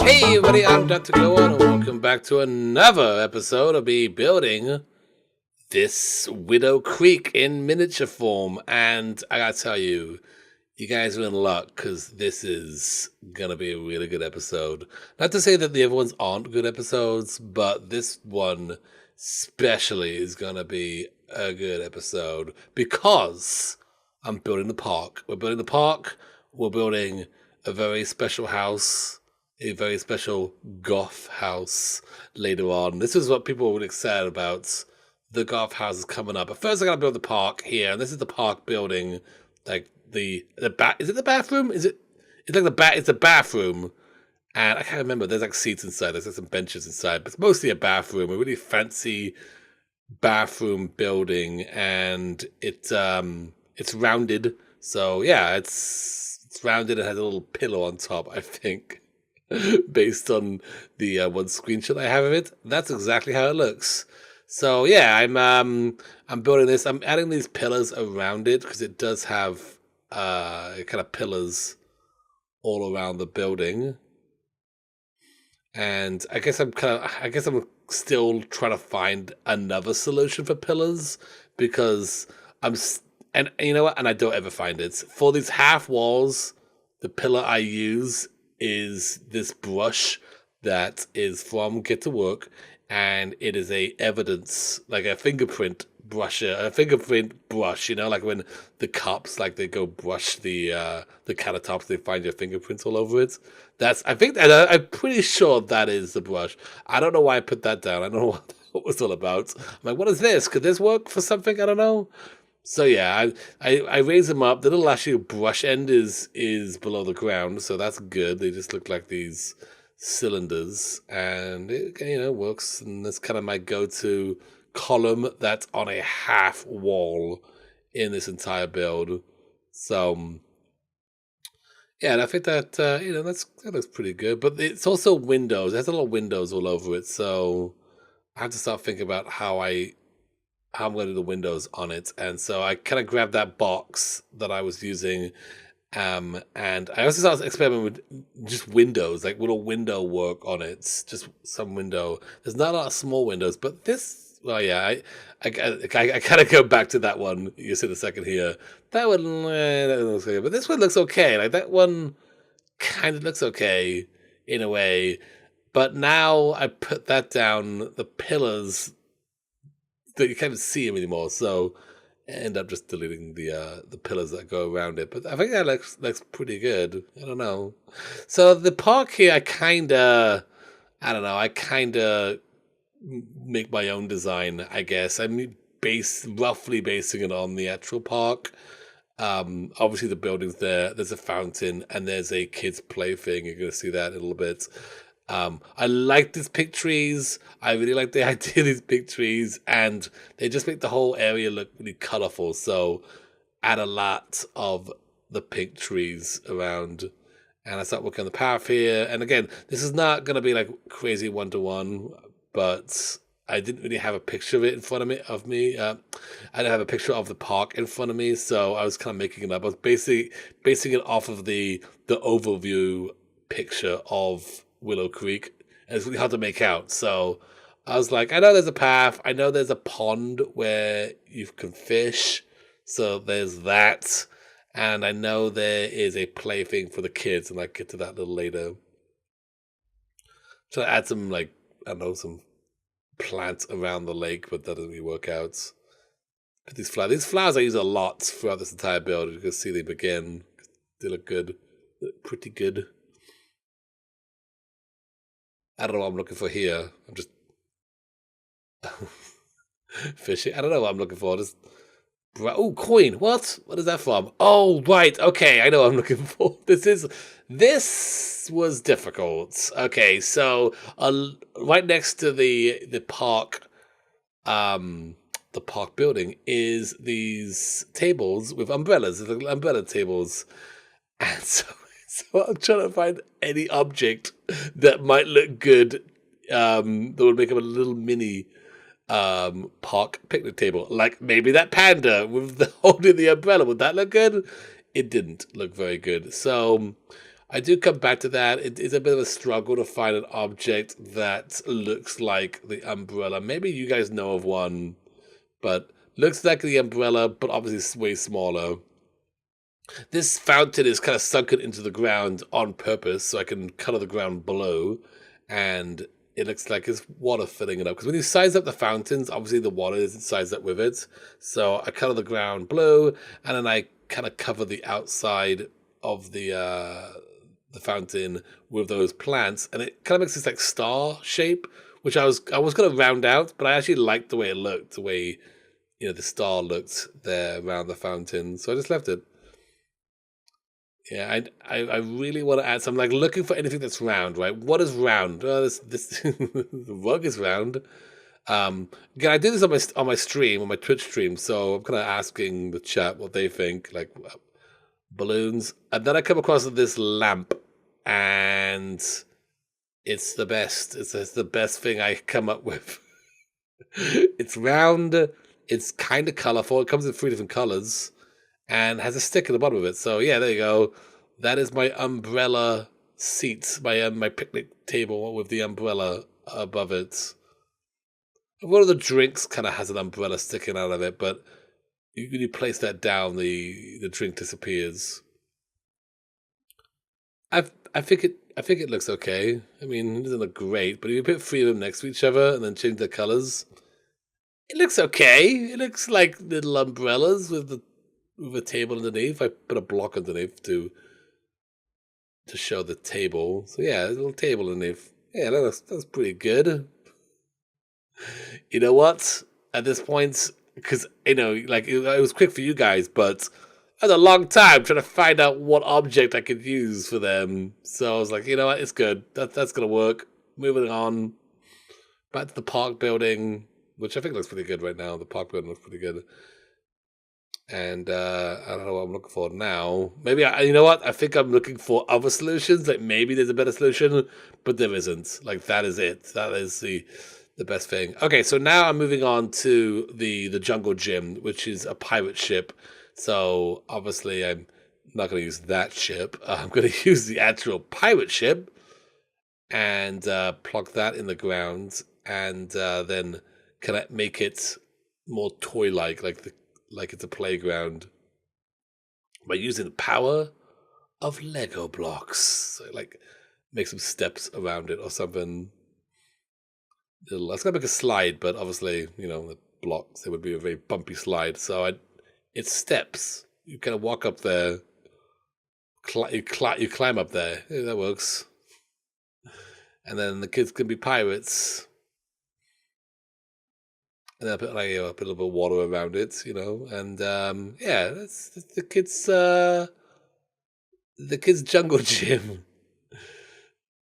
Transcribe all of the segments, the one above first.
Hey everybody, I'm DrGluon, and welcome back to another episode of me building this Willow Creek in miniature form. And I gotta tell you, you guys are in luck because this is gonna be a really good episode. Not to say that the other ones aren't good episodes, but this one especially is gonna be a good episode because I'm building the park. We're building the park, we're building a very special house, a very special goth house later on. This is what people are really excited about. The goth house is coming up. But first I gotta build the park here, and this is the park building. Like the is it the bathroom? It's the bathroom. And I can't remember, there's like seats inside, there's like some benches inside, but it's mostly a bathroom, a really fancy bathroom building, and it's rounded. So yeah, it's rounded and has a little pillow on top, I think. Based on the one screenshot I have of it, that's exactly how it looks. So yeah, I'm building this. I'm adding these pillars around it because it does have kind of pillars all around the building. And I guess I'm still trying to find another solution for pillars because and you know what? And I don't ever find it for these half walls. The pillar I use is this brush that is from Get to Work, and it is a evidence, like a fingerprint brush, you know, like when the cops, like they go brush the countertops, they find your fingerprints all over it. I'm pretty sure that is the brush. I don't know why I put that down. I don't know what it was all about. I'm like, what is this? Could this work for something? I don't know. So yeah, I raise them up. The little actually brush end is below the ground, so that's good. They just look like these cylinders, and it works. And that's kind of my go-to column that's on a half wall in this entire build. So yeah, and I think that that looks pretty good. But it's also windows. It has a lot of windows all over it, so I have to start thinking about how I'm going to do the windows on it. And so I kind of grabbed that box that I was using, and I also started experimenting with just windows, like little window work on it, just some window. There's not a lot of small windows, but this, well, yeah, I kind of go back to that one. You see the second here. That one, that looks okay, but this one looks okay. Like that one kind of looks okay in a way. But now I put that down, the pillars, that you can't see them anymore, so I end up just deleting the pillars that go around it. But I think that looks pretty good. I don't know. So the park here, I kind of make my own design, I guess. I'm roughly basing it on the actual park. Obviously the building's there. There's a fountain and there's a kids' play thing. You're gonna see that in a little bit. I like these pig trees. I really like the idea of these pig trees, and they just make the whole area look really colorful. So add a lot of the pig trees around, and I start working on the path here. And again, this is not going to be like crazy 1-to-1, but I didn't really have a picture of it in front of me. I didn't have a picture of the park in front of me, so I was kind of making it up. I was basing it off of the overview picture of Willow Creek, and it's really hard to make out. So I was like, I know there's a path, I know there's a pond where you can fish, so there's that, and I know there is a plaything for the kids, and I'll get to that a little later. So I add some, like, I don't know, some plants around the lake, but that doesn't really work out. But these flowers I use a lot throughout this entire build. You can see they begin. They look good. They look pretty good. I don't know what I'm looking for here. I'm just fishing. I don't know what I'm looking for. Just coin. What? What is that from? Oh, right. Okay, I know what I'm looking for. This was difficult. Okay, so right next to the park, the park building is these tables with umbrellas, the umbrella tables, and so I'm trying to find any object that might look good, that would make up a little mini park picnic table. Like maybe that panda with holding the umbrella. Would that look good? It didn't look very good. So I do come back to that. It is a bit of a struggle to find an object that looks like the umbrella. Maybe you guys know of one, but looks like the umbrella, but obviously it's way smaller. This fountain is kind of sunken into the ground on purpose, so I can color the ground below, and it looks like it's water filling it up. Because when you size up the fountains, obviously the water isn't sized up with it. So I color the ground blue, and then I kind of cover the outside of the fountain with those plants, and it kind of makes this like star shape, which I was gonna round out, but I actually liked the way it looked, the way the star looked there around the fountain, so I just left it. Yeah, I really want to add some, like looking for anything that's round, right? What is round? Oh, this the rug is round. Again, I do this on my stream, on my Twitch stream, so I'm kind of asking the chat what they think, like balloons, and then I come across this lamp, and it's the best. It's the best thing I come up with. It's round. It's kind of colorful. It comes in three different colors and has a stick at the bottom of it. So yeah, there you go. That is my umbrella seat, my picnic table with the umbrella above it. One of the drinks kind of has an umbrella sticking out of it, but when you place that down, the drink disappears. I think it looks okay. I mean, it doesn't look great, but if you put three of them next to each other and then change the colors, it looks okay. It looks like little umbrellas with a table underneath. I put a block underneath to show the table. So yeah, a little table underneath. Yeah, that's pretty good. You know what? At this point, because like it was quick for you guys, but I had a long time trying to find out what object I could use for them. So I was like, you know what? It's good. That's gonna work. Moving on back to the park building, which I think looks pretty good right now. The park building looks pretty good. And I don't know what I'm looking for now. Maybe you know what? I think I'm looking for other solutions. Like maybe there's a better solution, but there isn't. Like that is it. That is the best thing. Okay, so now I'm moving on to the jungle gym, which is a pirate ship. So obviously I'm not going to use that ship. I'm going to use the actual pirate ship and plug that in the ground, and then can I make it more toy-like, like it's a playground, by using the power of Lego blocks. So, like make some steps around it or something. It's gonna make a slide, but obviously, the blocks, it would be a very bumpy slide. So it's steps. You kind of walk up there, you climb up there. Yeah, that works. And then the kids can be pirates. And then I put put a little bit of water around it, and yeah, that's the kids' jungle gym.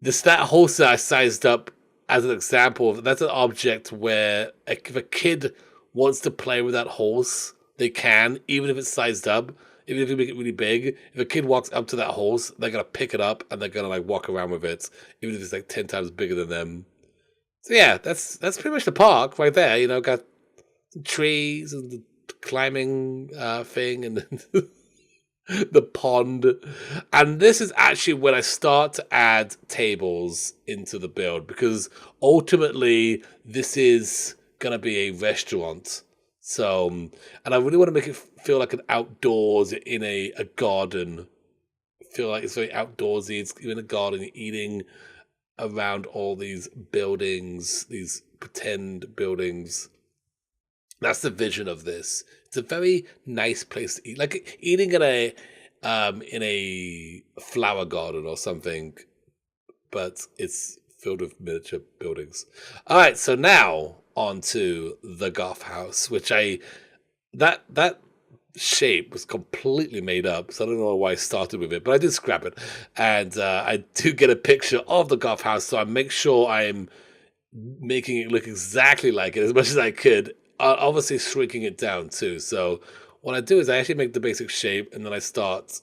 That horse that I sized up as an example, that's an object where if a kid wants to play with that horse, they can, even if it's sized up, even if you make it really big. If a kid walks up to that horse, they're gonna pick it up and they're gonna like walk around with it, even if it's like 10 times bigger than them. So yeah, that's pretty much the park right there. Got some trees and the climbing thing and the pond. And this is actually when I start to add tables into the build, because ultimately this is gonna be a restaurant. So, and I really want to make it feel like an outdoors in a garden. Feel like it's very outdoorsy. It's in a garden, eating around all these buildings, these pretend buildings. That's the vision of this. It's a very nice place to eat, like eating in a flower garden or something, but it's filled with miniature buildings. All right, so now on to the Goth House, which that shape was completely made up, so I don't know why I started with it, but I did scrap it, and I do get a picture of the Goth House, so I make sure I am making it look exactly like it as much as I could. Obviously, shrinking it down too. So what I do is I actually make the basic shape, and then I start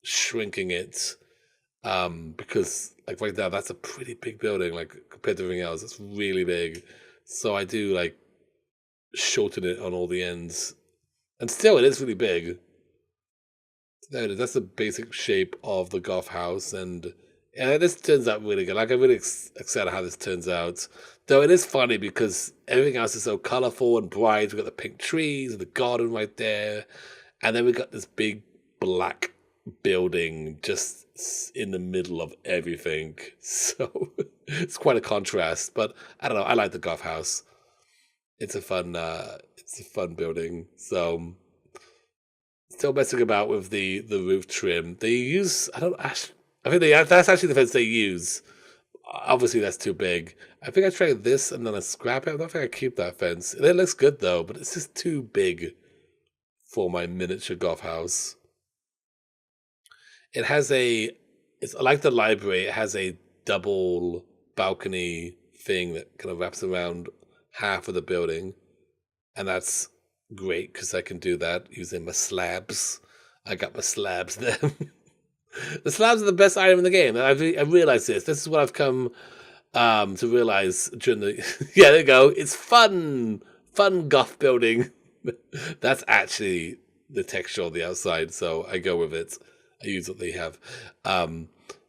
shrinking it, because like right now that's a pretty big building, like compared to everything else. It's really big. So I do like shorten it on all the ends, and still it is really big. There it is. That's the basic shape of the golf house, and this turns out really good. Like I'm really excited how this turns out. Though it is funny because everything else is so colorful and bright. We've got the pink trees and the garden right there, and then we got this big black building just in the middle of everything. So it's quite a contrast. But I don't know. I like the golf house. It's a fun building. So still messing about with the roof trim. They use I think that's actually the fence they use. Obviously, that's too big. I think I tried this and then I scrap it. I don't think I keep that fence. It looks good though, but it's just too big for my miniature golf house. It has it's like the library. It has a double balcony thing that kind of wraps around half of the building, and that's great because I can do that using my slabs. I got my slabs there. The slabs are the best item in the game. I realized this. This is what I've come to realize during the. Yeah, there you go. It's fun guff building. That's actually the texture on the outside, so I go with it. I use what they have.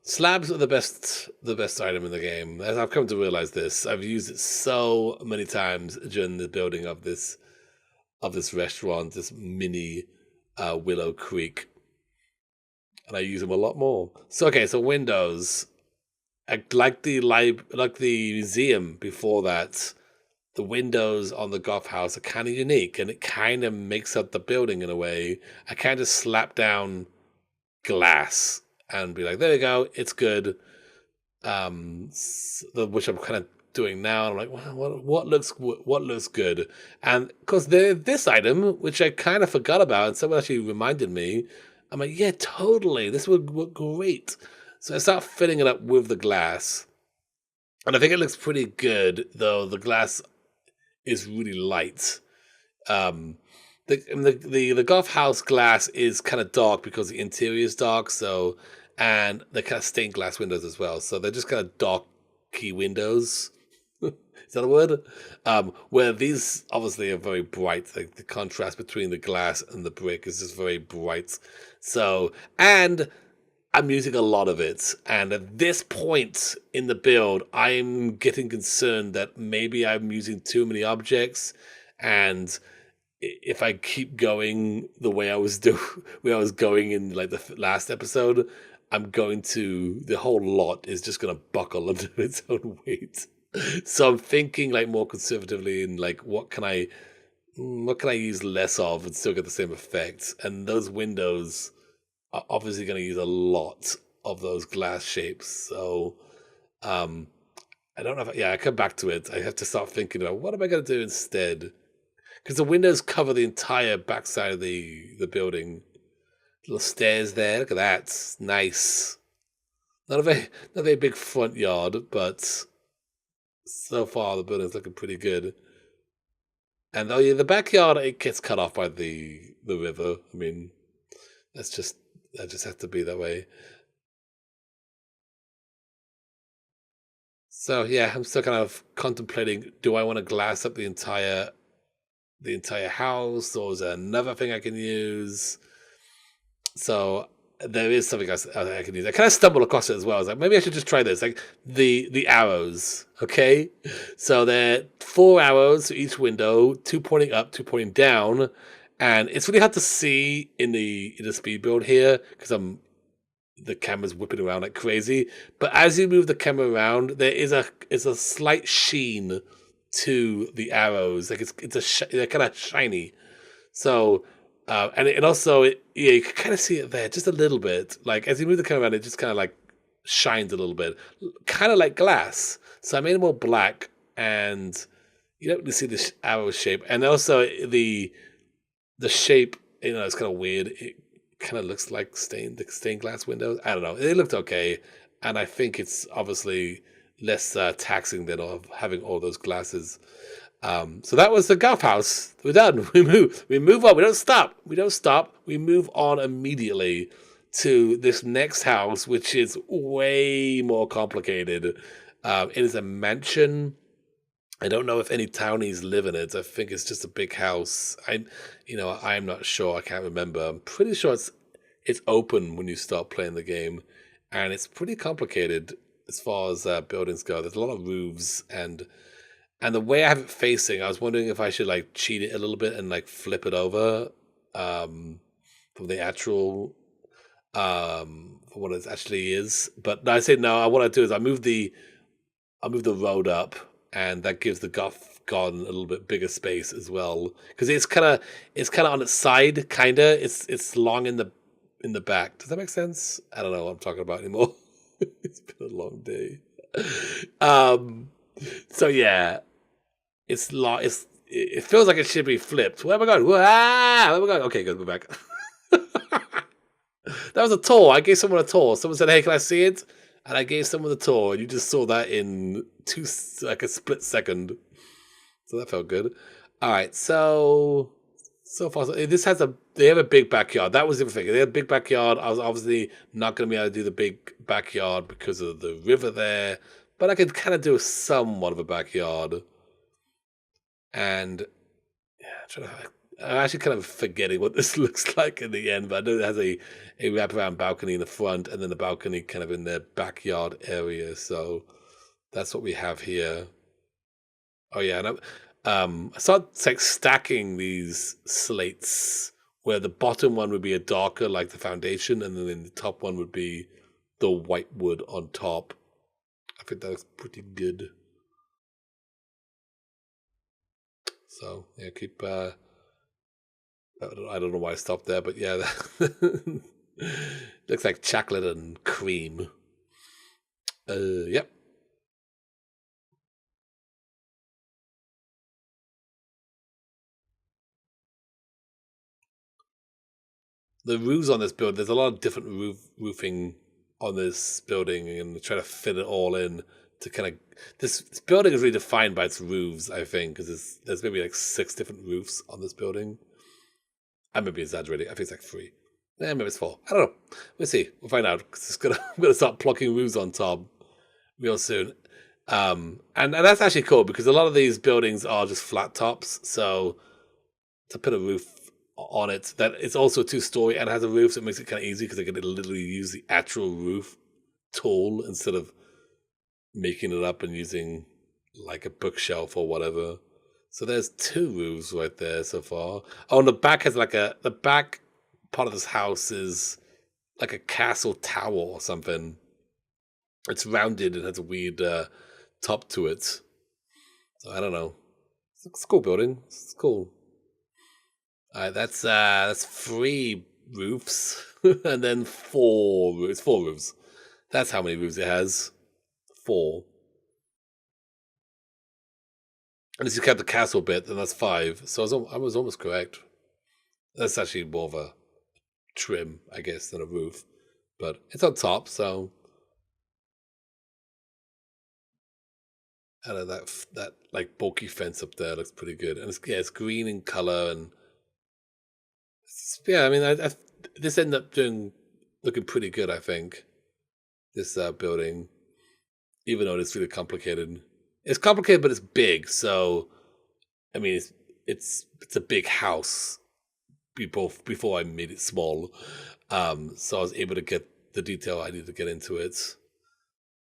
Slabs are the best item in the game. As I've come to realize this, I've used it so many times during the building of this restaurant, this mini Willow Creek, and I use them a lot more. So okay, so windows, like the museum before that. The windows on the golf house are kind of unique, and it kind of makes up the building in a way. I kind of slap down glass and be like, there you go, it's good. Which I'm kind of doing now. And I'm like, what looks good? And because this item, which I kind of forgot about, and someone actually reminded me, I'm like, yeah, totally, this would look great. So I start filling it up with the glass, and I think it looks pretty good, though the glass is really light. The golf house glass is kind of dark because the interior is dark, so and they're kind of stained glass windows as well, so they're just kind of darky windows. Is that a word? Where these obviously are very bright. Like the contrast between the glass and the brick is just very bright. So, and I'm using a lot of it. And at this point in the build, I'm getting concerned that maybe I'm using too many objects. And if I keep going the way I was going in like the last episode, the whole lot is just going to buckle under its own weight. So I'm thinking like more conservatively and like what can I use less of and still get the same effect? And those windows are obviously going to use a lot of those glass shapes. So I don't know I come back to it. I have to start thinking about what am I going to do instead? Because the windows cover the entire backside of the building. Little stairs there. Look at that. Nice. Not a very big front yard, but so far the building's looking pretty good. And oh yeah, the backyard it gets cut off by the river. I mean, that just has to be that way. So yeah, I'm still kind of contemplating: do I want to glass up the entire house, or is there another thing I can use? So there is something else I can use. I kind of stumbled across it as well. I was like, maybe I should just try this. Like the arrows, okay? So they're 4 arrows to each window, 2 pointing up, 2 pointing down, and it's really hard to see in the speed build here because the camera's whipping around like crazy. But as you move the camera around, there is a slight sheen to the arrows. Like they're kind of shiny. So. And also, yeah, you can kind of see it there just a little bit. Like as you move the camera around, it just kind of like shines a little bit, kind of like glass. So I made it more black, and you don't really see the arrow shape. And also the shape, it's kind of weird. It kind of looks like stained glass windows. I don't know. It looked okay, and I think it's obviously less taxing than having all those glasses. So that was the golf house. We're done. We move on. We don't stop. We move on immediately to this next house, which is way more complicated. It is a mansion. I don't know if any townies live in it. I think it's just a big house. I'm not sure. I can't remember. I'm pretty sure it's open when you start playing the game, and it's pretty complicated as far as buildings go. There's a lot of roofs, and the way I have it facing, I was wondering if I should like cheat it a little bit and like flip it over um, from the actual for what it actually is. But I say no. What I do is I move the road up, and that gives the golf garden a little bit bigger space as well because it's kind of on its side, kind of. It's long in the back. Does that make sense? I don't know what I'm talking about anymore. It's been a long day. Um. So yeah, it's long. It feels like it should be flipped. Where am I going? Where am I going? Okay, good. We're back. That was a tour. I gave someone a tour. Someone said, "Hey, can I see it?" And I gave someone the tour, and you just saw that in like a split second. So that felt good. All right, so far this has they have a big backyard. That was the thing. They had a big backyard. I was obviously not going to be able to do the big backyard because of the river there, but I could kind of do somewhat of a backyard. And yeah, I'm actually kind of forgetting what this looks like in the end, but I know it has a wraparound balcony in the front and then the balcony kind of in the backyard area. So that's what we have here. Oh yeah, and I started like stacking these slates where the bottom one would be a darker like the foundation, and then the top one would be the white wood on top. I think that looks pretty good. So yeah, keep I don't know why I stopped there, but yeah, looks like chocolate and cream. Yep. The roofs on this building, there's a lot of different roofing on this building, and try to fit it all in to kind of. This building is really defined by its roofs, I think, because there's maybe like 6 different roofs on this building. I may be exaggerating. I think it's like 3. Yeah, maybe it's 4. I don't know. We'll see. We'll find out. 'Cause I'm gonna start plucking roofs on top real soon. And that's actually cool because a lot of these buildings are just flat tops. So to put a roof on it that it's also a 2-story and has a roof, so it makes it kind of easy because I can literally use the actual roof tool instead of making it up and using like a bookshelf or whatever. So there's 2 roofs right there so far. Oh, and the back has like the back part of this house is like a castle tower or something. It's rounded and has a weird top to it. So I don't know. It's a cool building. It's cool. All right, that's 3 roofs and then 4. It's 4 roofs. That's how many roofs it has. 4. And if you count the castle bit, then that's 5. So I was almost correct. That's actually more of a trim, I guess, than a roof, but it's on top, so I don't know that like bulky fence up there looks pretty good, and it's green in color, and yeah, I mean, this ended up looking pretty good, I think. This building, even though it's really complicated, it's complicated, but it's big, so I mean, it's a big house. Before I made it small, so I was able to get the detail I needed to get into it.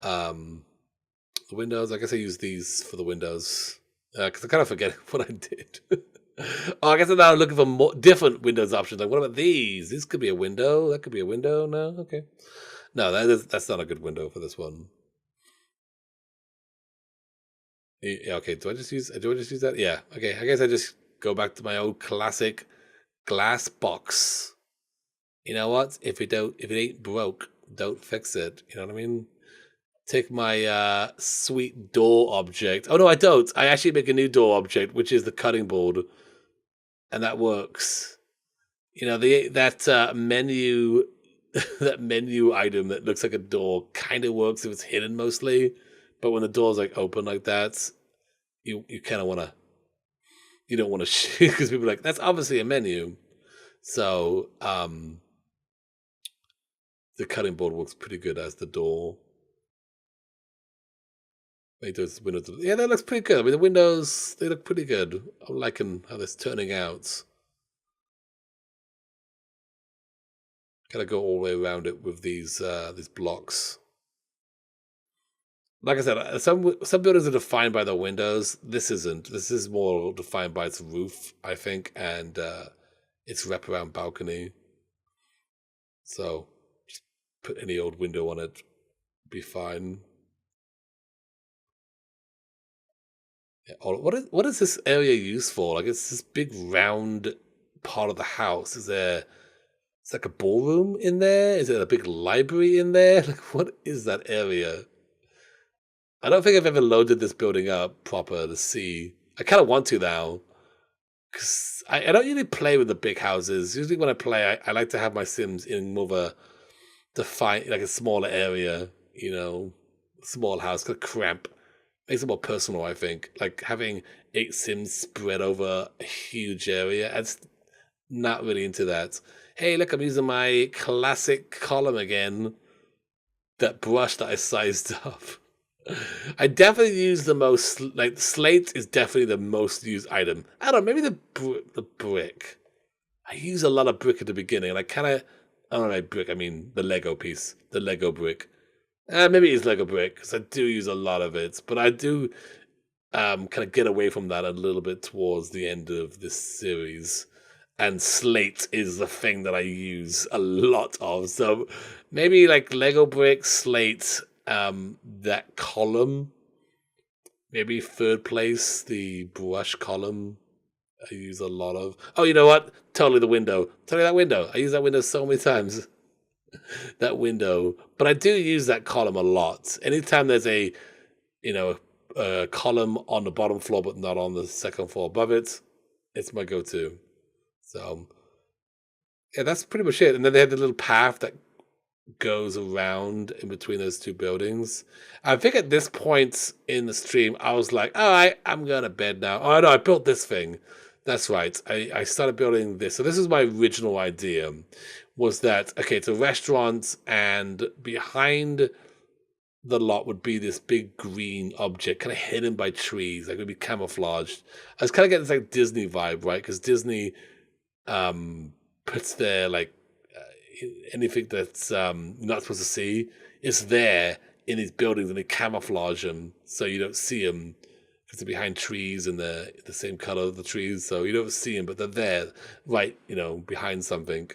Um, the windows, I guess I use these for the windows because I kind of forget what I did. Oh, I guess I'm now looking for more different Windows options. Like, what about these? This could be a window. That could be a window. No, okay. No, that's not a good window for this one. Yeah, okay. Do I just use that? Yeah. Okay. I guess I just go back to my old classic glass box. You know what? If it ain't broke, don't fix it. You know what I mean? Take my sweet door object. Oh no, I don't. I actually make a new door object, which is the cutting board, and that works. You know, that menu that menu item that looks like a door kind of works if it's hidden mostly, but when the door's like open like that, you kind of want to you don't want to shoot because people are like that's obviously a menu. So the cutting board works pretty good as the door. Make those windows. Yeah, that looks pretty good. I mean, the windows they look pretty good. I'm liking how this turning out. Gotta go all the way around it with these blocks. Like I said, some buildings are defined by the windows. This isn't. This is more defined by its roof, I think, and its wraparound balcony. So just put any old window on it, be fine. Yeah, what is this area used for? Like it's this big round part of the house. Is there? It's like a ballroom in there. Is there a big library in there? Like what is that area? I don't think I've ever loaded this building up proper to see. I kind of want to now because I don't usually play with the big houses. Usually when I play, I like to have my Sims in more of a defined, like a smaller area. Small house, kind of cramp. Makes it more personal, I think. Like having 8 Sims spread over a huge area. I'm not really into that. Hey, look, I'm using my classic column again. That brush that I sized up. I definitely use the most, like, slate is definitely the most used item. I don't know, maybe the brick. I use a lot of brick at the beginning, and I don't know, by brick, I mean the Lego piece, the Lego brick. Maybe it's Lego brick, because I do use a lot of it, but I do kind of get away from that a little bit towards the end of this series. And slate is the thing that I use a lot of. So maybe like Lego brick, slate, that column. Maybe third place, the brush column. I use a lot of. Oh, you know what? Totally the window. Totally that window. I use that window so many times. That window. But I do use that column a lot. Anytime there's you know, a column on the bottom floor but not on the second floor above it, it's my go-to. So, yeah, that's pretty much it. And then they have the little path that goes around in between those two buildings. I think at this point in the stream, I was like, all right, I'm going to bed now. Oh, no, I built this thing. That's right. I started building this. So this is my original idea, was that, okay, it's a restaurant, and behind the lot would be this big green object, kind of hidden by trees, like it would be camouflaged. I was kind of getting this like Disney vibe, right? Because Disney puts their like anything that's you're not supposed to see is there in these buildings, and they camouflage them so you don't see them because they're behind trees and they're the same color of the trees, so you don't see them, but they're there, right? Behind something.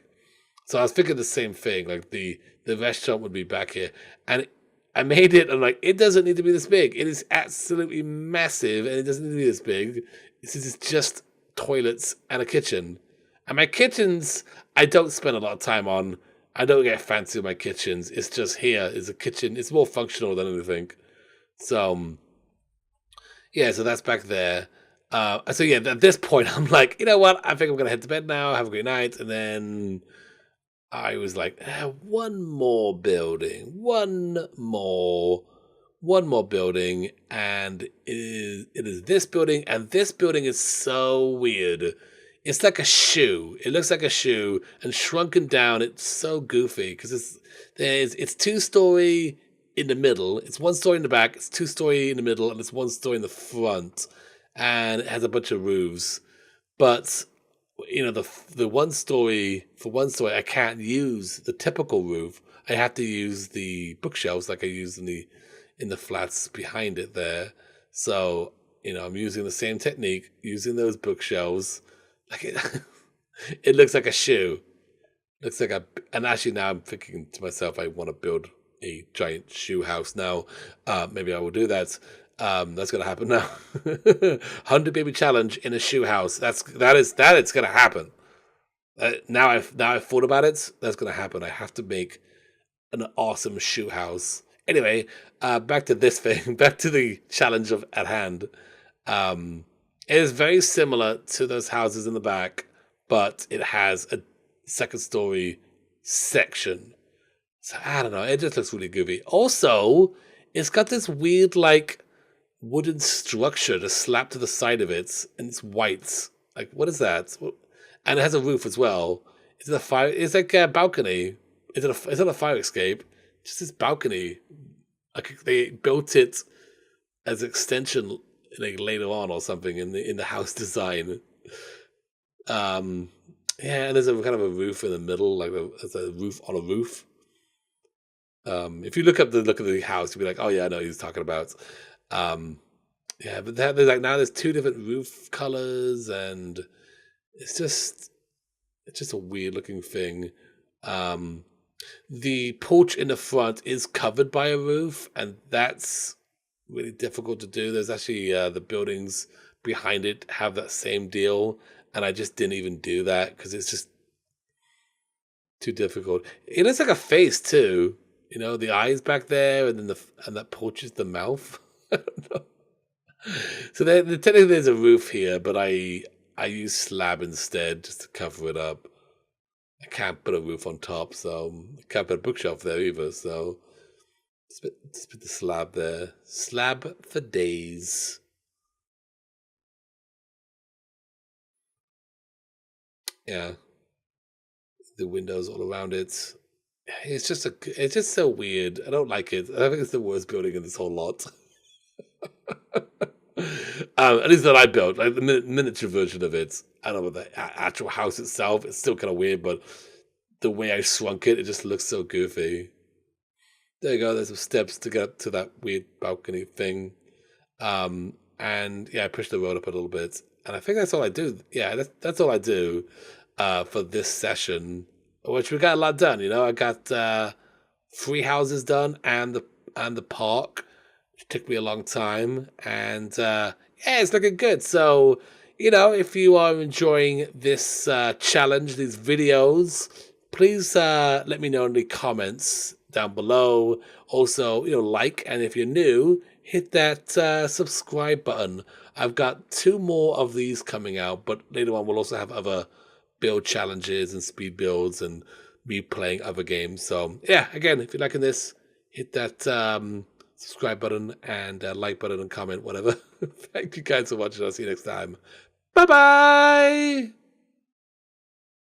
So I was thinking the same thing, like the restaurant would be back here, and I made it. I'm like, it doesn't need to be this big. It is absolutely massive, and it doesn't need to be this big. It's just toilets and a kitchen. And my kitchens, I don't spend a lot of time on. I don't get fancy with my kitchens. It's just here is a kitchen. It's more functional than anything. So, yeah, so that's back there. So, yeah, at this point, I'm like, you know what? I think I'm going to head to bed now. Have a great night. And then I was like, one more building. One more building. And it is this building. And this building is so weird. It's like a shoe. It looks like a shoe, and shrunken down. It's so goofy because it's 2-story in the middle. It's 1 story in the back. It's 2-story in the middle, and it's 1 story in the front, and it has a bunch of roofs. But the 1 story for 1 story, I can't use the typical roof. I have to use the bookshelves like I use in the flats behind it there. So I'm using the same technique, using those bookshelves. Like it looks like a shoe. Looks like and actually now I'm thinking to myself, I want to build a giant shoe house now. Maybe I will do that. That's gonna happen now. 100 baby challenge in a shoe house. That is gonna happen. Now I've thought about it. That's gonna happen. I have to make an awesome shoe house. Anyway, back to this thing. Back to the challenge at hand. It is very similar to those houses in the back, but it has a 2nd-story section. So I don't know. It just looks really goofy. Also, it's got this weird like wooden structure just slapped to the side of it, and it's white. Like, what is that? And it has a roof as well. Is it a fire? It's like a balcony. Is it a fire escape? Just this balcony. Like they built it as an extension like later on or something in the house design. Yeah, and there's a kind of a roof in the middle, like there's a roof on a roof. If you look at the house, you'll be like, oh yeah, I know what he's talking about. Um, yeah, but there's like now there's two different roof colors, and it's just it's just a weird looking thing. Um, the porch in the front is covered by a roof, and that's really difficult to do. There's actually the buildings behind it have that same deal, and I just didn't even do that because it's just too difficult. It looks like a face too. You know, the eyes back there, and then and that porch is the mouth. I don't know. So technically there's a roof here, but I use slab instead just to cover it up. I can't put a roof on top, so I can't put a bookshelf there either. So just put the slab there. Slab for days. Yeah, the windows all around it. It's just so weird. I don't like it. I think it's the worst building in this whole lot. At least that I built, like the miniature version of it. I don't know about the actual house itself. It's still kind of weird, but the way I shrunk it, it just looks so goofy. There you go. There's some steps to get up to that weird balcony thing. And yeah, I pushed the road up a little bit, and I think that's all I do. Yeah, that's all I do for this session, which we got a lot done. You know, I got 3 houses done and the park, which took me a long time, and yeah, it's looking good. So, you know, if you are enjoying this challenge, these videos, please let me know in the comments down below. Also, you know, like, and if you're new, hit that subscribe button. I've got 2 more of these coming out, but later on we'll also have other build challenges and speed builds and me playing other games. So yeah, again, if you're liking this, hit that subscribe button and like button and comment, whatever. Thank you guys for watching. I'll see you next time. Bye bye.